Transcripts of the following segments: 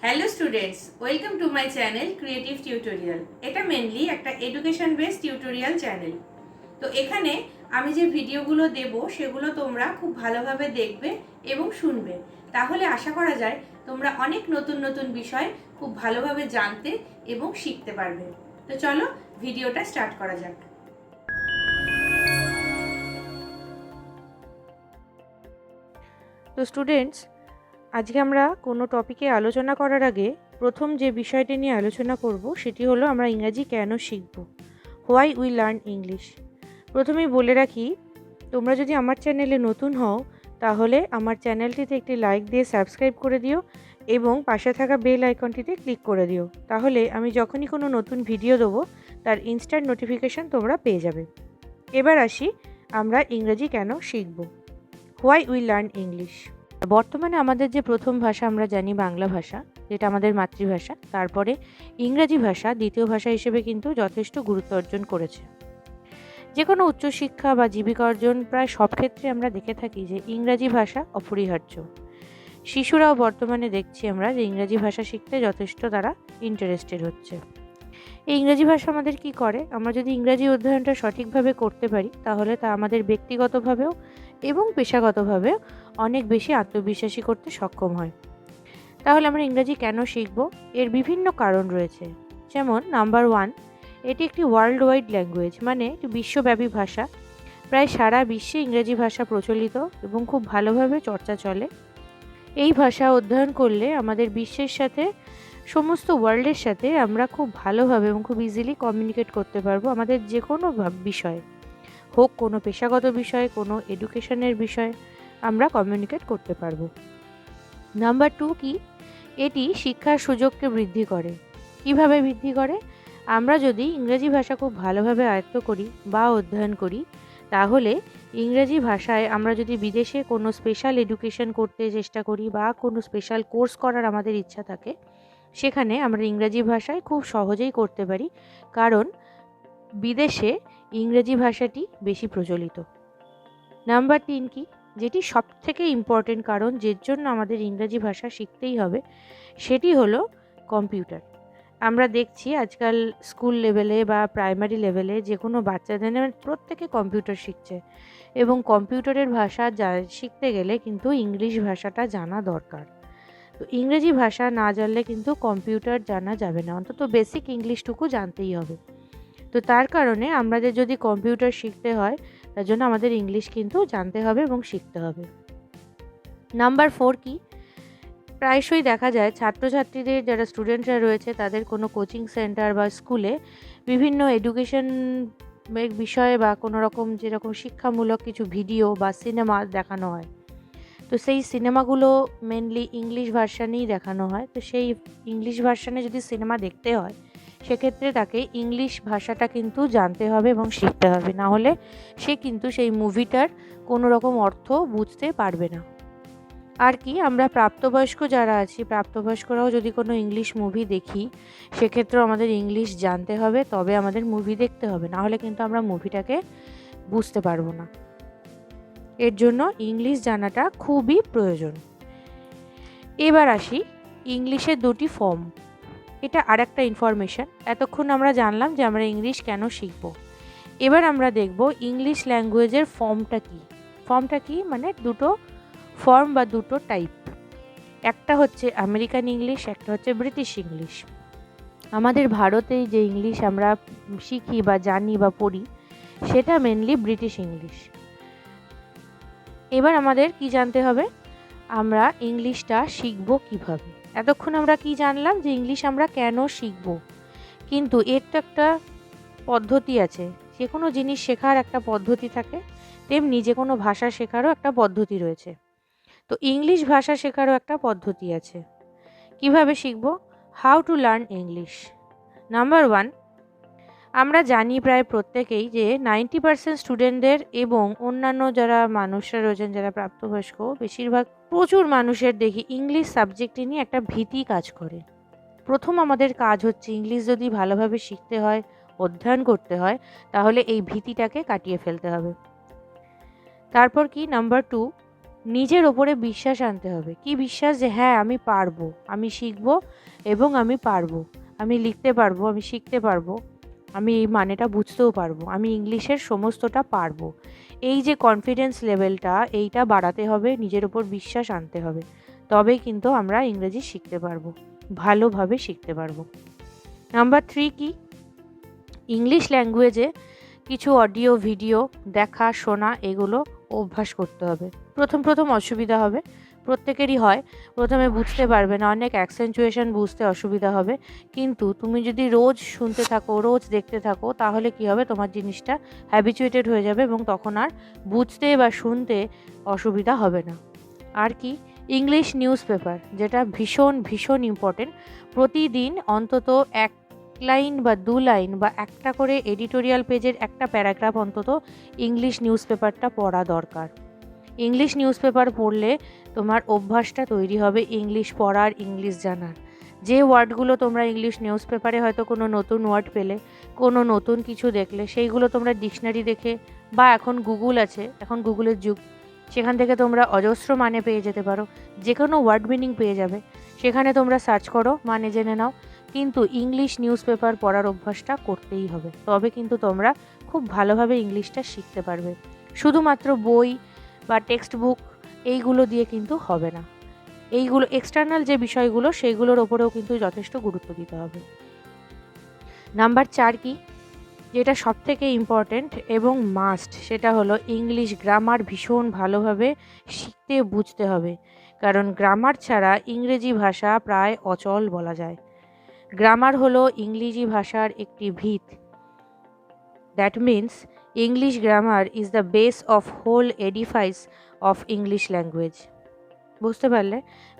Hello students, welcome to my channel creative tutorial. এটা mainly একটা education based tutorial channel. তো এখানে আমি যে ভিডিওগুলো দেব সেগুলো তোমরা খুব ভালোভাবে দেখবে এবং শুনবে, তাহলে আশা করা যায় তোমরা অনেক নতুন নতুন বিষয় খুব ভালোভাবে জানতে এবং শিখতে পারবে। তো চলো ভিডিওটা স্টার্ট করা যাক। তো স্টুডেন্টস, আজকে আমরা কোনো টপিকে আলোচনা করার আগে প্রথম যে বিষয়টি নিয়ে আলোচনা করব সেটি হলো আমরা ইংরাজি কেন শিখব, হোয়াই উই লার্ন ইংলিশ। প্রথমেই বলে রাখি, তোমরা যদি আমার চ্যানেলে নতুন হও তাহলে আমার চ্যানেলটিতে একটি লাইক দিয়ে সাবস্ক্রাইব করে দিও এবং পাশে থাকা বেল আইকনটিতে ক্লিক করে দিও, তাহলে আমি যখনই কোনো নতুন ভিডিও দেবো তার ইনস্ট্যান্ট নোটিফিকেশান তোমরা পেয়ে যাবে। এবার আসি আমরা ইংরেজি কেন শিখব, হোয়াই উই লার্ন ইংলিশ। বর্তমানে আমাদের যে প্রথম ভাষা আমরা জানি বাংলা ভাষা, যেটা আমাদের মাতৃভাষা, তারপরে ইংরাজি ভাষা দ্বিতীয় ভাষা হিসেবে কিন্তু যথেষ্ট গুরুত্ব অর্জন করেছে। যে কোনো উচ্চশিক্ষা বা জীবিকা অর্জন প্রায় সব ক্ষেত্রে আমরা দেখে থাকি যে ইংরাজি ভাষা অপরিহার্য। শিশুরাও বর্তমানে দেখছি আমরা যে ইংরাজি ভাষা শিখতে যথেষ্ট তারা ইন্টারেস্টেড হচ্ছে। এই ইংরাজি ভাষা আমাদের কি করে, আমরা যদি ইংরাজি অধ্যয়নটা সঠিকভাবে করতে পারি তাহলে তা আমাদের ব্যক্তিগতভাবেও এবং পেশাগতভাবেও অনেক বেশি আত্মবিশ্বাসী করতে সক্ষম হয়। তাহলে আমরা ইংরাজি কেন শিখব? এর বিভিন্ন কারণ রয়েছে। যেমন নাম্বার 1, এটি একটি ওয়ার্ল্ড ওয়াইড ল্যাঙ্গুয়েজ, মানে একটি বিশ্বব্যাপী ভাষা। প্রায় সারা বিশ্বে ইংরেজি ভাষা প্রচলিত এবং খুব ভালোভাবে চর্চা চলে। এই ভাষা অধ্যয়ন করলে আমাদের বিশ্বের সাথে, সমস্ত ওয়ার্ল্ডের সাথে আমরা খুব ভালোভাবে এবং খুব ইজিলি কমিউনিকেট করতে পারবো আমাদের যে কোনো বিষয়ে, হোক কোনো পেশাগত বিষয়, কোনো এডুকেশনের বিষয়, আমরা কমিউনিকেট করতে পারবো। নাম্বার 2 কি, এটি শিক্ষার সুযোগকে বৃদ্ধি করে। কিভাবে বৃদ্ধি করে? আমরা যদি ইংরেজি ভাষা খুব ভালোভাবে আয়ত্ত করি বা অধ্যয়ন করি, তাহলে ইংরেজি ভাষায় আমরা যদি বিদেশে কোনো স্পেশাল এডুকেশন করতে চেষ্টা করি বা কোনো স্পেশাল কোর্স করার আমাদের ইচ্ছা থাকে, সেখানে আমরা ইংরেজি ভাষায় খুব সহজেই করতে পারি, কারণ বিদেশে ইংরেজি ভাষাটি বেশি প্রচলিত। নাম্বার 3 কি, যেটি সবথেকে ইম্পর্টেন্ট কারণ যের জন্য আমাদের ইংরেজি ভাষা শিখতেই হবে, সেটি হলো কম্পিউটার। আমরা দেখছি আজকাল স্কুল লেভেলে বা প্রাইমারি লেভেলে যে কোনো বাচ্চাদের প্রত্যেকে কম্পিউটার শিখছে, এবং কম্পিউটারের ভাষা শিখতে গেলে কিন্তু ইংলিশ ভাষাটা জানা দরকার। তো ইংরেজি ভাষা না জানলে কিন্তু কম্পিউটার জানা যাবে না, অন্তত বেসিক ইংলিশটুকু জানতেই হবে। তো তার কারণে আমাদের যদি কম্পিউটার শিখতে হয়, তার জন্য আমাদের ইংলিশ কিন্তু জানতে হবে এবং শিখতে হবে। নাম্বার 4 কি, প্রায়শই দেখা যায় ছাত্রছাত্রীদের, যারা স্টুডেন্টরা রয়েছে, তাদের কোনো কোচিং সেন্টার বা স্কুলে বিভিন্ন এডুকেশন বিষয়ে বা কোনো রকম যেরকম শিক্ষামূলক কিছু ভিডিও বা সিনেমা দেখানো হয়। তো সেই সিনেমাগুলো মেনলি ইংলিশ ভার্সানেই দেখানো হয়। তো সেই ইংলিশ ভার্সানে যদি সিনেমা দেখতে হয়, সেক্ষেত্রে তাকে ইংলিশ ভাষাটা কিন্তু জানতে হবে এবং শিখতে হবে, না হলে সে কিন্তু সেই মুভিটার কোনো রকম অর্থ বুঝতে পারবে না। আর কি, আমরা প্রাপ্তবয়স্ক যারা আছি, প্রাপ্তবয়স্করাও যদি কোনো ইংলিশ মুভি দেখি, সেক্ষেত্রেও আমাদের ইংলিশ জানতে হবে, তবে আমাদের মুভি দেখতে হবে, না হলে কিন্তু আমরা মুভিটাকে বুঝতে পারবো না। এর জন্য ইংলিশ জানাটা খুবই প্রয়োজন। এবার আসি ইংলিশের 2টি ফর্ম। এটা আর একটা ইনফরমেশন। এতক্ষণ আমরা জানলাম যে আমরা ইংলিশ কেন শিখব। এবার আমরা দেখব ইংলিশ ল্যাঙ্গুয়েজের ফর্মটা কি। ফর্মটা কি মানে দুটো ফর্ম বা দুটো টাইপ। একটা হচ্ছে আমেরিকান ইংলিশ, একটা হচ্ছে ব্রিটিশ ইংলিশ। আমাদের ভারতেই যে ইংলিশ আমরা শিখি বা জানি বা পড়ি, সেটা মেনলি ব্রিটিশ ইংলিশ। এবার আমাদের কি জানতে হবে, আমরা ইংলিশটা শিখব কিভাবে। এতক্ষণ আমরা কি জানলাম, যে ইংলিশ আমরা কেন শিখব, কিন্তু এর তো একটা পদ্ধতি আছে। যে কোনো জিনিস শেখার একটা পদ্ধতি থাকে, তেমনি যে কোনো ভাষা শেখারও একটা পদ্ধতি রয়েছে। তো ইংলিশ ভাষা শেখারও একটা পদ্ধতি আছে। কিভাবে শিখব? How to learn English. Number 1, আমরা জানি প্রায় প্রত্যেকেই যে 90% স্টুডেন্টদের এবং অন্যান্য যারা মানুষরা রয়েছেন, যারা প্রাপ্তবয়স্ক, বেশিরভাগ প্রচুর মানুষের দেখি ইংলিশ সাবজেক্টে নিয়ে একটা ভীতি কাজ করে। প্রথম আমাদের কাজ হচ্ছে, ইংলিশ যদি ভালোভাবে শিখতে হয়, অধ্যয়ন করতে হয়, তাহলে এই ভীতিটাকে কাটিয়ে ফেলতে হবে। তারপর কি, নাম্বার 2, নিজের ওপরে বিশ্বাস আনতে হবে। কি বিশ্বাস? যে হ্যাঁ আমি পারবো, আমি শিখবো এবং আমি পারবো, আমি লিখতে পারবো, আমি শিখতে পারবো, আমি এই মানেটা বুঝতেও পারবো, আমি ইংলিশের সমস্তটা পারবো। এই যে কনফিডেন্স লেভেলটা, এইটা বাড়াতে হবে, নিজের ওপর বিশ্বাস আনতে হবে, তবেই কিন্তু আমরা ইংরেজি শিখতে পারবো, ভালোভাবে শিখতে পারবো। নাম্বার 3 কি? ইংলিশ ল্যাঙ্গুয়েজে কিছু অডিও ভিডিও দেখা শোনা এগুলো অভ্যাস করতে হবে। প্রথম অসুবিধা হবে, প্রত্যেকেরই হয়, প্রথমে বুঝতে পারবে না, অনেক অ্যাকসেন্টুয়েশন বুঝতে অসুবিধা হবে, কিন্তু তুমি যদি রোজ শুনতে থাকো, রোজ দেখতে থাকো, তাহলে কি হবে, তোমার জিনিসটা হ্যাবিচুয়েটেড হয়ে যাবে এবং তখন আর বুঝতে বা শুনতে অসুবিধা হবে না। আর কি? ইংলিশ নিউজ পেপার, যেটা ভীষণ ভীষণ ইম্পর্টেন্ট। প্রতিদিন অন্তত 1 লাইন বা 2 লাইন বা একটা করে এডিটোরিয়াল পেজের একটা প্যারাগ্রাফ অন্তত ইংলিশ নিউজ পেপারটা পড়া দরকার। ইংলিশ নিউজ পেপার পড়লে তোমার অভ্যাসটা তৈরি হবে ইংলিশ পড়ার, ইংলিশ জানার। যে ওয়ার্ডগুলো তোমরা ইংলিশ নিউজ পেপারে হয়তো কোনো নতুন ওয়ার্ড পেলে, কোনো নতুন কিছু দেখলে, সেইগুলো তোমরা ডিকশনারি দেখে, বা এখন গুগল আছে, এখন গুগলের যুগ, সেখান থেকে তোমরা অজস্র মানে পেয়ে যেতে পারো, যে কোনো ওয়ার্ড মিনিং পেয়ে যাবে, সেখানে তোমরা সার্চ করো, মানে জেনে নাও। কিন্তু ইংলিশ নিউজ পেপার পড়ার অভ্যাসটা করতেই হবে, তবে কিন্তু তোমরা খুব ভালোভাবে ইংলিশটা শিখতে পারবে। শুধুমাত্র বই বা টেক্সট বুক এইগুলো দিয়ে কিন্তু হবে না, এইগুলো এক্সটার্নাল যে বিষয়গুলো সেইগুলোর ওপরেও কিন্তু যথেষ্ট গুরুত্ব দিতে হবে। নাম্বার 4 কি? যেটা সবথেকে ইম্পর্ট্যান্ট এবং মাস্ট, সেটা হলো ইংলিশ গ্রামার ভীষণ ভালোভাবে শিখতে বুঝতে হবে, কারণ গ্রামার ছাড়া ইংরেজি ভাষা প্রায় অচল বলা যায়। গ্রামার হলো ইংরেজি ভাষার একটি ভিত। That means English grammar is the base of whole edifice of English language. বুঝতে পারলে?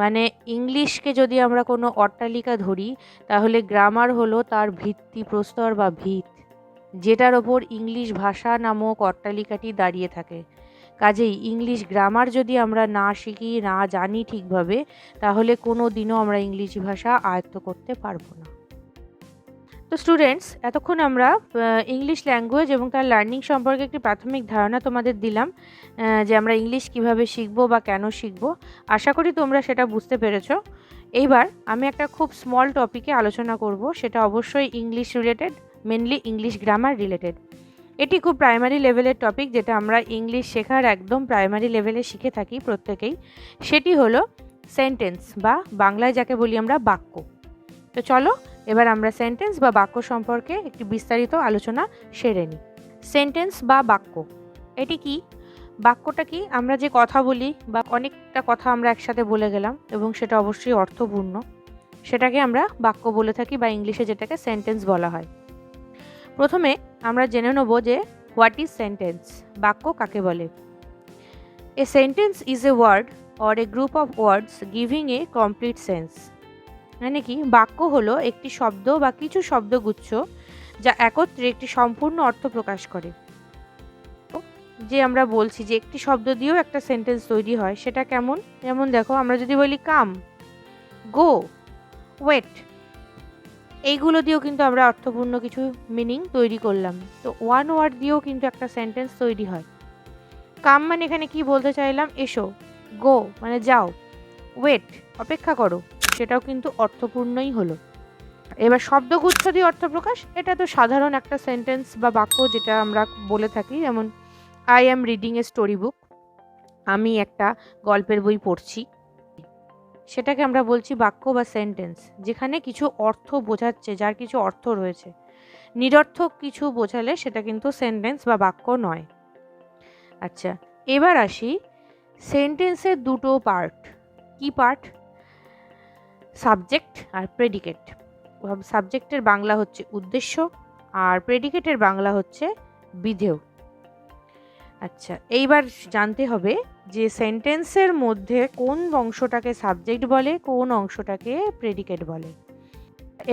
মানে ইংলিশকে যদি আমরা কোনো অট্টালিকা ধরি, তাহলে গ্রামার হলো তার ভিত্তিপ্রস্তর বা ভিত, যেটার ওপর ইংলিশ ভাষা নামক অট্টালিকাটি দাঁড়িয়ে থাকে। কাজেই ইংলিশ গ্রামার যদি আমরা না শিখি, না জানি ঠিকভাবে, তাহলে কোনো দিনও আমরা ইংরেজি ভাষা আয়ত্ত করতে পারবো না। তো স্টুডেন্টস, এতক্ষণ আমরা ইংলিশ ল্যাঙ্গুয়েজ এবং তার লার্নিং সম্পর্কে একটি প্রাথমিক ধারণা তোমাদের দিলাম, যে আমরা ইংলিশ কিভাবে শিখবো বা কেন শিখবো। আশা করি তোমরা সেটা বুঝতে পেরেছো। এইবার আমি একটা খুব স্মল টপিকে আলোচনা করব, সেটা অবশ্যই English related, mainly English grammar related. এটি খুব প্রাইমারি লেভেলের টপিক, যেটা আমরা ইংলিশ শেখার একদম প্রাইমারি লেভেলে শিখে থাকি প্রত্যেকেই। সেটি হলো সেন্টেন্স, বা বাংলায় যাকে বলি আমরা বাক্য। তো চলো এবার আমরা সেন্টেন্স বা বাক্য সম্পর্কে একটি বিস্তারিত আলোচনা সেরে নিই। সেন্টেন্স বা বাক্য, এটি কি? বাক্যটা কি? আমরা যে কথা বলি বা অনেকটা কথা আমরা একসাথে বলে গেলাম এবং সেটা অবশ্যই অর্থপূর্ণ, সেটাকে আমরা বাক্য বলে থাকি, বা ইংলিশে যেটাকে সেন্টেন্স বলা হয়। প্রথমে আমরা জেনে নেব যে হোয়াট ইজ সেন্টেন্স, বাক্য কাকে বলে। A sentence is a word or a group of words giving a complete sense. মানে কি? বাক্য হলো একটি শব্দ বা কিছু শব্দগুচ্ছ যা একত্রে একটি সম্পূর্ণ অর্থ প্রকাশ করে। যে আমরা বলছি যে একটি শব্দ দিয়েও একটা সেন্টেন্স তৈরি হয়, সেটা কেমন? যেমন দেখো, আমরা যদি বলি কাম, গো, ওয়েট, এইগুলো দিয়েও কিন্তু আমরা অর্থপূর্ণ কিছু মিনিং তৈরি করলাম। তো ওয়ান ওয়ার্ড দিয়েও কিন্তু একটা সেন্টেন্স তৈরি হয়। কাম মানে এখানে কি বলতে চাইলাম? এসো। গো মানে যাও। ওয়েট অপেক্ষা করো, সেটাও কিন্তু অর্থপূর্ণই হলো। এবার শব্দগুচ্ছ দিয়ে অর্থ প্রকাশ, এটা তো সাধারণ একটা সেন্টেন্স বা বাক্য, যেটা আমরা বলে থাকি। যেমন I am reading a story book, আমি একটা গল্পের বই পড়ছি, সেটাকে আমরা বলছি বাক্য বা সেন্টেন্স, যেখানে কিছু অর্থ বোঝাচ্ছে, যার কিছু অর্থ রয়েছে। নিরর্থক কিছু বোঝালে সেটা কিন্তু সেন্টেন্স বা বাক্য নয়। আচ্ছা, এবার আসি সেন্টেন্সের দুটো পার্ট। কি পার্ট? সাবজেক্ট আর প্রেডিকেট। সাবজেক্টের বাংলা হচ্ছে উদ্দেশ্য, আর প্রেডিকেটের বাংলা হচ্ছে বিধেয়। আচ্ছা, এইবার জানতে হবে যে সেন্টেন্সের মধ্যে কোন অংশটাকে সাবজেক্ট বলে, কোন অংশটাকে প্রেডিকেট বলে।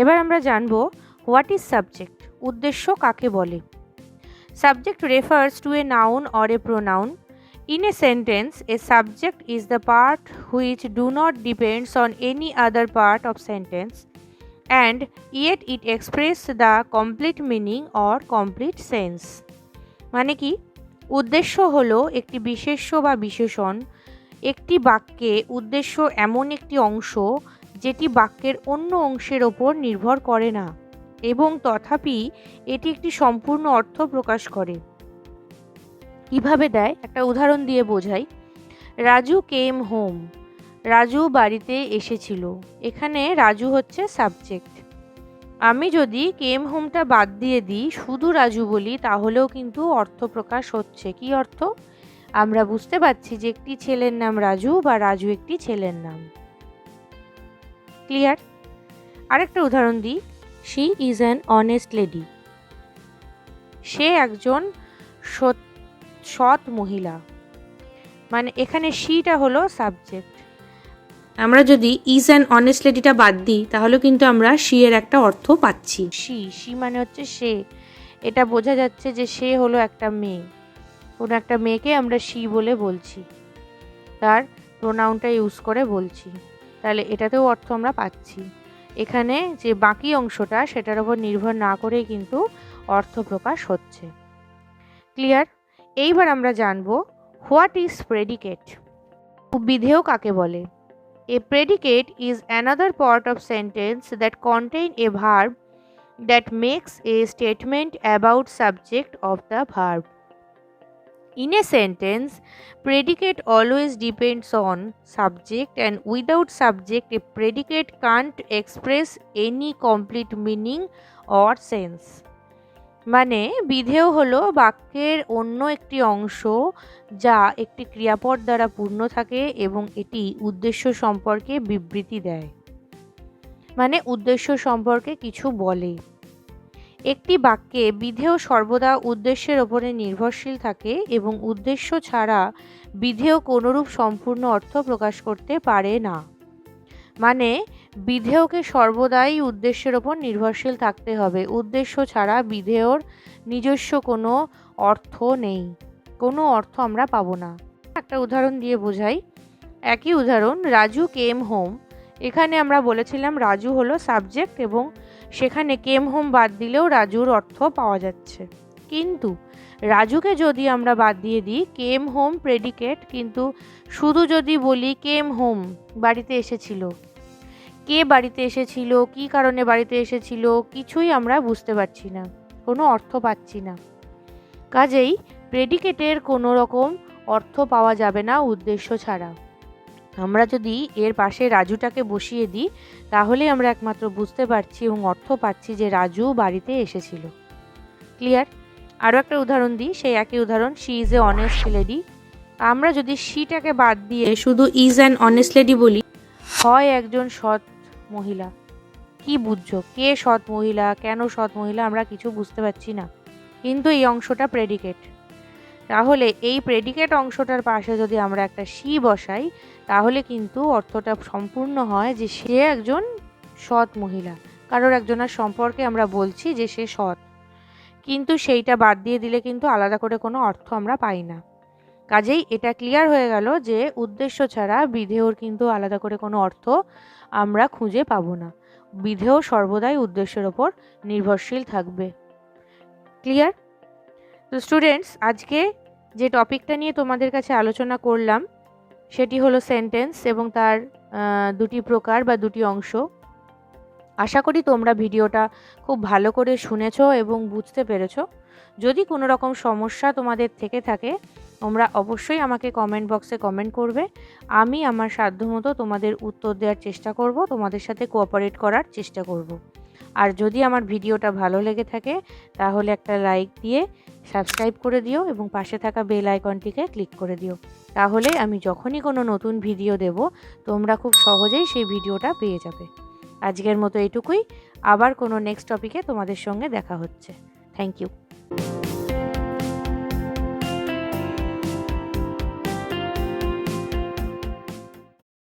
এবার আমরা জানবো হোয়াট ইজ সাবজেক্ট, উদ্দেশ্য কাকে বলে। Subject refers to a noun or a pronoun. In a sentence, a subject is the part which do not depends on any other part of sentence, and yet it express the complete meaning or complete sense. মানে কি? উদ্দেশ্য হলো একটি বিশেষ্য বা বিশেষণ, একটি বাক্যে উদ্দেশ্য এমন একটি অংশ যেটি বাক্যের অন্য অংশের ওপর নির্ভর করে না এবং তথাপি এটি একটি সম্পূর্ণ অর্থ প্রকাশ করে। কিভাবে দেয় একটা উদাহরণ দিয়ে বোঝাই। রাজু কেম হোম, রাজু বাড়িতে এসেছিল। এখানে রাজু হচ্ছে সাবজেক্ট। আমি যদি কেম হোমটা বাদ দিয়ে দিই, শুধু রাজু বলি, তাহলেও কিন্তু অর্থ প্রকাশ হচ্ছে। কি অর্থ? আমরা বুঝতে পারছি যে একটি ছেলের নাম রাজু বা রাজু একটি ছেলের নাম। ক্লিয়ার? আরেকটা উদাহরণ দিই। She is an honest lady. সে একজন সৎ মহিলা। মানে এখানে শিটা হলো সাবজেক্ট। আমরা যদি ইজ অ্যান অনেস্ট লেডিটা বাদ দিই, তাহলে কিন্তু আমরা শি এর একটা অর্থ পাচ্ছি। শি মানে হচ্ছে সে। এটা বোঝা যাচ্ছে যে সে হলো একটা মেয়ে। কোনো একটা মেয়েকে আমরা শি বলে বলছি, তার প্রোনাউনটা ইউজ করে বলছি। তাহলে এটাতেও অর্থ আমরা পাচ্ছি। এখানে যে বাকি অংশটা, সেটার উপর নির্ভর না করেই কিন্তু অর্থ প্রকাশ হচ্ছে। ক্লিয়ার? এইবার আমরা জানবো হোয়াট ইজ প্রেডিকেট। বিধেয় কাকে বলে? A predicate is another part of sentence that contain a verb that makes a statement about subject of the verb. In a sentence, predicate always depends on subject, and without subject a predicate can't express any complete meaning or sense. মানে বিধেয় হলো বাক্যের অন্য একটি অংশ যা একটি ক্রিয়াপদ দ্বারা পূর্ণ থাকে এবং এটি উদ্দেশ্য সম্পর্কে বিবৃতি দেয়, মানে উদ্দেশ্য সম্পর্কে কিছু বলে। একটি বাক্যে বিধেয় সর্বদা উদ্দেশ্যের ওপরে নির্ভরশীল থাকে এবং উদ্দেশ্য ছাড়া বিধেয় কোনরূপ সম্পূর্ণ অর্থ প্রকাশ করতে পারে না। মানে বিধেয়কে সর্বদাই উদ্দেশ্যের ওপর নির্ভরশীল থাকতে হবে। উদ্দেশ্য ছাড়া বিধেয়র নিজস্ব কোনো অর্থ নেই, কোনো অর্থ আমরা পাবো না। একটা উদাহরণ দিয়ে বোঝাই। একই উদাহরণ, রাজু কেম হোম। এখানে আমরা বলেছিলাম রাজু হলো সাবজেক্ট এবং সেখানে কেম হোম বাদ দিলেও রাজুর অর্থ পাওয়া যাচ্ছে। কিন্তু রাজুকে যদি আমরা বাদ দিয়ে দিই, কেম হোম প্রেডিকেট, কিন্তু শুধু যদি বলি কেম হোম, বাড়িতে এসেছিল, কে বাড়িতে এসেছিল, কি কারণে বাড়িতে এসেছিল, কিছুই আমরা বুঝতে পারছি না, কোনো অর্থ পাচ্ছি না। কাজেই প্রেডিকেটের কোনো রকম অর্থ পাওয়া যাবে না উদ্দেশ্য ছাড়া। আমরা যদি এর পাশে রাজুটাকে বসিয়ে দিই, তাহলে আমরা একমাত্র বুঝতে পারছি এবং অর্থ পাচ্ছি যে রাজু বাড়িতে এসেছিল। ক্লিয়ার? আরও একটা উদাহরণ দিই, সেই একই উদাহরণ, she is a honest lady. আমরা যদি শিটাকে বাদ দিয়ে শুধু ইজ অ্যান অনেস্ট লেডি বলি, হয় একজন সৎ মহিলা। কি বুঝছো? কে সৎ মহিলা, কেন সৎ মহিলা, আমরা কিছু বুঝতে পারছি না, কিন্তু এই অংশটা প্রেডিকেট। তাহলে এই প্রেডিকেট অংশটার পাশে যদি আমরা একটা শি বসাই, তাহলে কিন্তু অর্থটা সম্পূর্ণ হয় যে সে একজন সৎ মহিলা, কারোর একজনের সম্পর্কে আমরা বলছি যে সে সৎ। কিন্তু সেইটা বাদ দিয়ে দিলে কিন্তু আলাদা করে কোনো অর্থ আমরা পাই না। কাজেই এটা ক্লিয়ার হয়ে গেল যে উদ্দেশ্য ছাড়া বিধেয়র কিন্তু আলাদা করে কোনো অর্থ আমরা খুঁজে পাবো না। বিধেয় সর্বদাই উদ্দেশ্যের ওপর নির্ভরশীল থাকবে। ক্লিয়ার? তো স্টুডেন্টস, আজকে যে টপিকটা নিয়ে তোমাদের কাছে আলোচনা করলাম সেটি হলো সেন্টেন্স এবং তার দুটি প্রকার বা দুটি অংশ। আশা করি তোমরা ভিডিওটা খুব ভালো করে শুনেছো এবং বুঝতে পেরেছো। যদি কোনো রকম সমস্যা তোমাদের থেকে থাকে, তোমরা অবশ্যই আমাকে কমেন্ট বক্সে কমেন্ট করবে। আমি আমার সাধ্যমতো তোমাদের উত্তর দেওয়ার চেষ্টা করব, তোমাদের সাথে কোঅপারেট করার চেষ্টা করব। আর যদি আমার ভিডিওটা ভালো লেগে থাকে, তাহলে একটা লাইক দিয়ে সাবস্ক্রাইব করে দিও এবং পাশে থাকা বেল আইকনটিকে ক্লিক করে দিও। তাহলে আমি যখনই কোনো নতুন ভিডিও দেব, তোমরা খুব সহজেই সেই ভিডিওটা পেয়ে যাবে। আজকের মতো এইটুকুই। আবার কোনো নেক্সট টপিকে তোমাদের সঙ্গে দেখা হচ্ছে। Thank you.